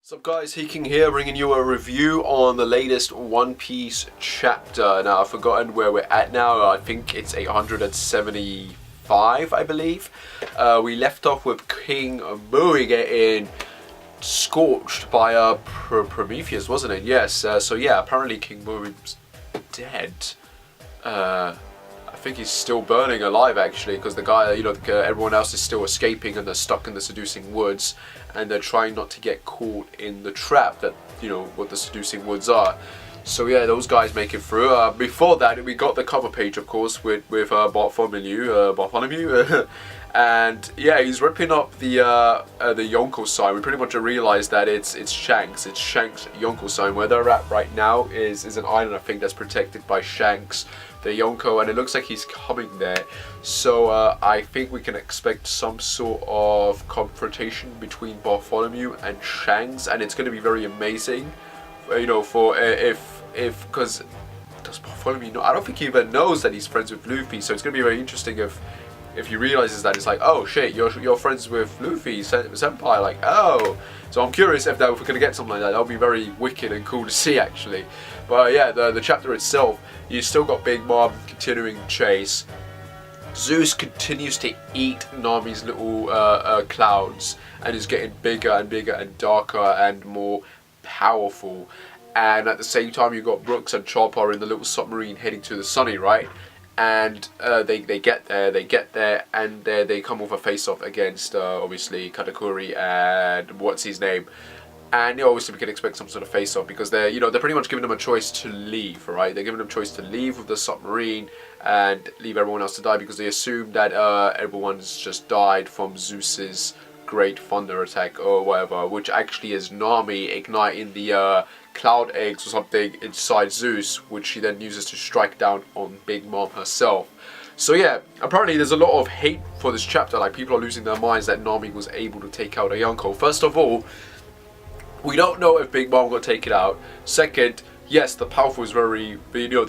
What's up guys, King here, bringing you a review on the latest One Piece chapter. Now I've forgotten where we're at now. I think it's 875, I believe. We left off with King Mui getting scorched by Prometheus, wasn't it? Yes, so yeah, apparently King Mui's dead. I think he's still burning alive actually, because the guy, everyone else is still escaping and they're stuck in the seducing woods, and they're trying not to get caught in the trap that, what the seducing woods are. So yeah, those guys make it through. Before that, we got the cover page, of course, with Bartholomew, and yeah, he's ripping up the Yonko sign. We pretty much realized that it's Shanks' Yonko sign. Where they're at right now is an island, I think, that's protected by Shanks, the Yonko, and it looks like he's coming there. So I think we can expect some sort of confrontation between Bartholomew and Shanks, and it's going to be very amazing. Because does Bartholomew know? I don't think he even knows that he's friends with Luffy. So it's going to be very interesting if he realizes that. It's like, oh shit, you're friends with Luffy, senpai. Like, oh. So I'm curious if we're going to get something like that. That would be very wicked and cool to see, actually. But yeah, the chapter itself, you still got Big Mom continuing chase. Zeus continues to eat Nami's little clouds, and is getting bigger and bigger and darker and more powerful. And at the same time, you've got Brooks and Chopper in the little submarine heading to the Sunny, right? And they get there, and they come with a face-off against obviously Katakuri and what's his name. And obviously we can expect some sort of face-off, because they're pretty much giving them a choice to leave, right? They're giving them a choice to leave with the submarine and leave everyone else to die, because they assume that everyone's just died from Zeus's Great Thunder attack or whatever, which actually is Nami igniting the cloud eggs or something inside Zeus, which she then uses to strike down on Big Mom herself. So yeah, apparently there's a lot of hate for this chapter. Like, people are losing their minds that Nami was able to take out a Yonko. First of all, we don't know if Big Mom will take it out. Second, yes, the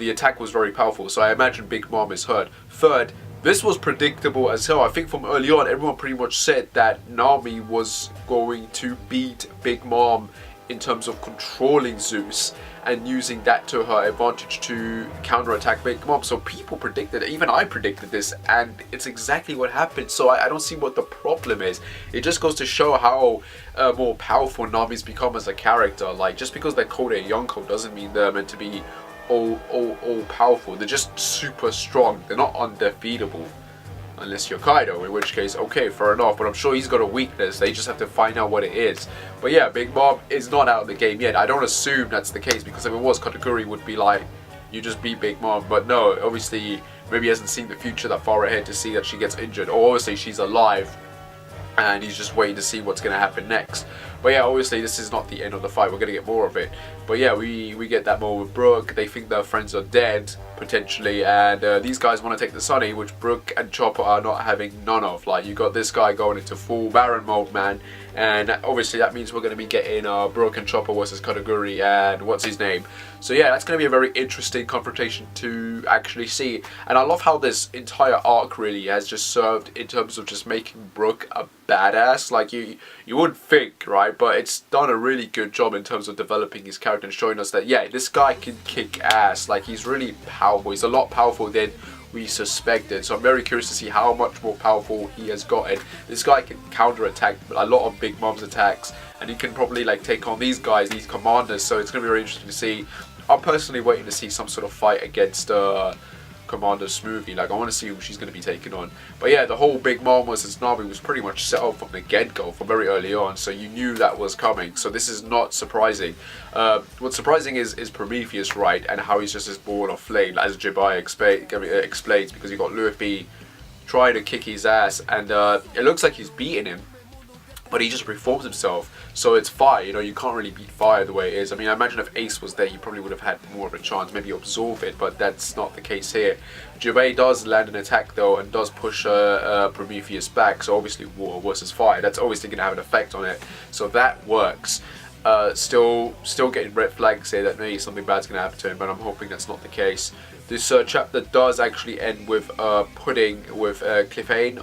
attack was very powerful, so I imagine Big Mom is hurt. Third, this was predictable as hell. I think from early on, everyone pretty much said that Nami was going to beat Big Mom in terms of controlling Zeus and using that to her advantage to counterattack Big Mom. So people predicted it, even I predicted this, and it's exactly what happened. So I don't see what the problem is. It just goes to show how more powerful Nami's become as a character. Like, just because they're called a Yonko doesn't mean they're meant to be all powerful. They're just super strong. They're not undefeatable. Unless you're Kaido, in which case, okay, fair enough, but I'm sure he's got a weakness. They just have to find out what it is. But yeah, Big Mom is not out of the game yet. I don't assume that's the case, because if it was, Katakuri would be like, you just beat Big Mom. But no, obviously, maybe he hasn't seen the future that far ahead to see that she gets injured. Or obviously she's alive, and he's just waiting to see what's going to happen next. But yeah, obviously this is not the end of the fight. We're going to get more of it. But yeah, we get that more with Brook. They think their friends are dead, potentially, and these guys want to take the Sunny, which Brook and Chopper are not having none of. Like, you got this guy going into full Baron mode, man, and obviously that means we're going to be getting Brook and Chopper versus Katakuri and what's his name. So yeah, that's going to be a very interesting confrontation to actually see. And I love how this entire arc really has just served in terms of just making Brook a badass. Like, you wouldn't think, right? But it's done a really good job in terms of developing his character and showing us that, yeah, this guy can kick ass. Like, he's really powerful. He's a lot powerful than we suspected. So I'm very curious to see how much more powerful he has gotten. This guy can counterattack a lot of Big Mom's attacks, and he can probably like take on these guys, these commanders. So it's going to be very interesting to see. I'm personally waiting to see some sort of fight against Commander Smoothie. Like, I want to see who she's going to be taking on. But yeah, the whole Big Mom versus Nami was pretty much set up from the get-go, from very early on, so you knew that was coming. So this is not surprising. What's surprising is Prometheus, right, and how he's just this ball of flame, as Jibai explains, because you got Luffy trying to kick his ass, and it looks like he's beating him, but he just reforms himself. So it's fire, you can't really beat fire the way it is. I mean, I imagine if Ace was there, he probably would have had more of a chance, maybe absorb it, but that's not the case here. Jibai does land an attack though, and does push Prometheus back, so obviously water versus fire, that's obviously going to have an effect on it, so that works. Still getting red flags here that maybe something bad's going to happen to him, but I'm hoping that's not the case. This chapter does actually end with Pudding with Cliffhain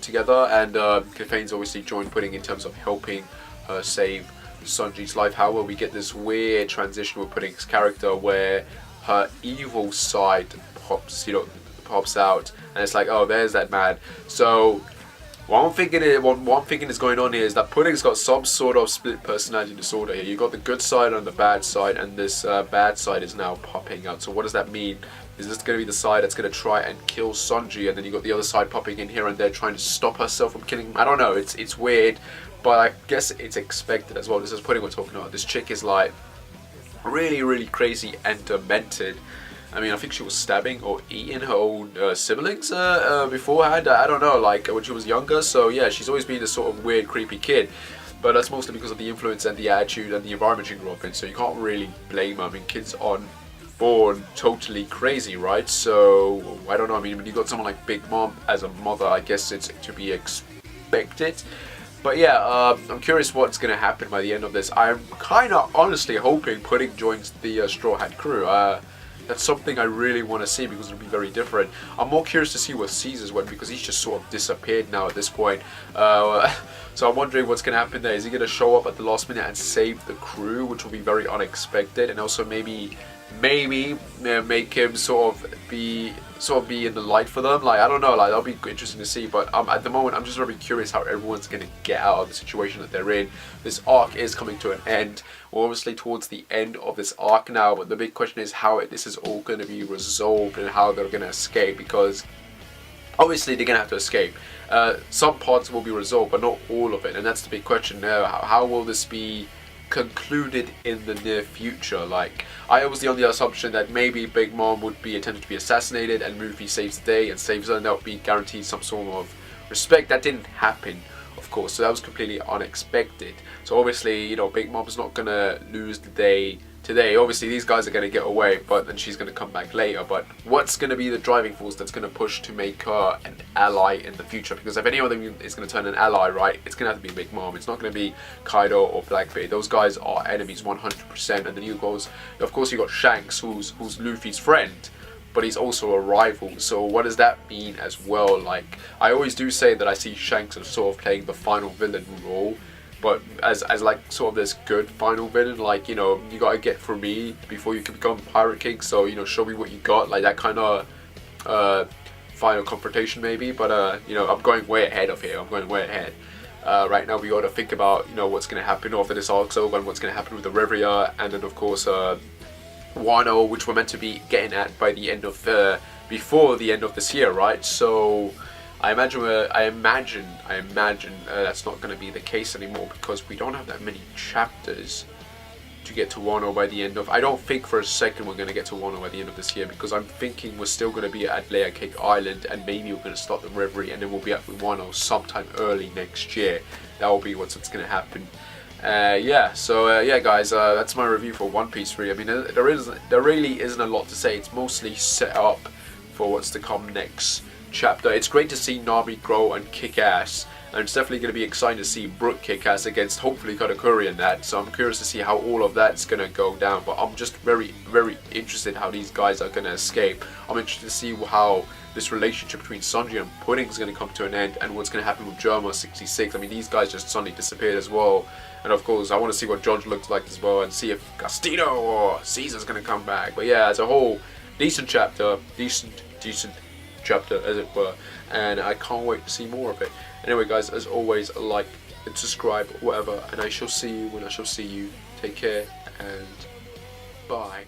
together, and Cliffhain's obviously joined Pudding in terms of helping her save Sunji's life. However, we get this weird transition with Pudding's character where her evil side pops out, and it's like, oh, there's that man. So what I'm thinking is going on here is that Pudding's got some sort of split personality disorder here. You got the good side and the bad side, and this bad side is now popping out. So what does that mean? Is this going to be the side that's going to try and kill Sunji, and then you got the other side popping in here and there trying to stop herself from killing him? I don't know. It's weird, but I guess it's expected as well. This is Pudding we're talking about. This chick is like really crazy and demented. I mean, I think she was stabbing or eating her own siblings beforehand. I don't know, like when she was younger. So yeah, she's always been this sort of weird, creepy kid. But that's mostly because of the influence and the attitude and the environment she grew up in. So you can't really blame her. I mean, kids aren't born totally crazy, right? So I don't know. I mean, when you got someone like Big Mom as a mother, I guess it's to be expected. But yeah, I'm curious what's going to happen by the end of this. I'm kind of honestly hoping Pudding joins the Straw Hat crew. That's something I really want to see because it'll be very different. I'm more curious to see where Caesar's went because he's just sort of disappeared now at this point. So I'm wondering what's going to happen there. Is he going to show up at the last minute and save the crew, which will be very unexpected, and also maybe make him sort of be in the light for them? Like, I don't know, like that'll be interesting to see. But at the moment, I'm just very curious how everyone's going to get out of the situation that they're in. This arc is coming to an end. We're obviously towards the end of this arc now, but the big question is how this is all going to be resolved and how they're going to escape, because obviously they're going to have to escape. Some parts will be resolved, but not all of it, and that's the big question now. How will this be concluded in the near future? Like, I was on the assumption that maybe Big Mom would be attempted to be assassinated and Luffy saves the day and saves her, and that would be guaranteed some sort of respect. That didn't happen, of course, so that was completely unexpected. So obviously, you know, Big Mom's not gonna lose the day today. Obviously these guys are going to get away, but then she's going to come back later. But what's going to be the driving force that's going to push to make her an ally in the future? Because if any of them is going to turn an ally, right, it's going to have to be Big Mom. It's not going to be Kaido or Blackbeard. Those guys are enemies 100%. And then you goes, of course, you got Shanks, who's Luffy's friend, but he's also a rival. So what does that mean as well? Like, I always do say that I see Shanks as sort of playing the final villain role, but as like sort of this good final villain, like, you know, you gotta get through me before you can become Pirate King, so, you know, show me what you got, like that kind of final confrontation maybe. But you know, I'm going way ahead of here. I'm going way ahead. Right now we gotta think about, you know, what's gonna happen after this arc's over and what's gonna happen with the Riviera, and then of course Wano, which we're meant to be getting at by the end of before the end of this year, right? So I imagine that's not going to be the case anymore, because we don't have that many chapters to get to Wano by the end of. I don't think for a second we're going to get to Wano by the end of this year, because I'm thinking we're still going to be at Layer Cake Island, and maybe we're going to start the Reverie, and then we'll be at Wano sometime early next year. That will be what's going to happen. Yeah, so yeah guys, that's my review for One Piece 3. I mean, there really isn't a lot to say. It's mostly set up for what's to come next chapter. It's great to see Nami grow and kick ass, and it's definitely going to be exciting to see Brook kick ass against hopefully Katakuri and that. So I'm curious to see how all of that's going to go down, but I'm just very interested how these guys are going to escape. I'm interested to see how this relationship between Sanji and Pudding is going to come to an end, and what's going to happen with Germa 66. I mean, these guys just suddenly disappeared as well. And of course, I want to see what George looks like as well, and see if Castino or Caesar's going to come back. But yeah, as a whole, decent chapter, decent chapter as it were, and I can't wait to see more of it. Anyway guys, as always, like and subscribe, whatever, and I shall see you when I shall see you. Take care and bye.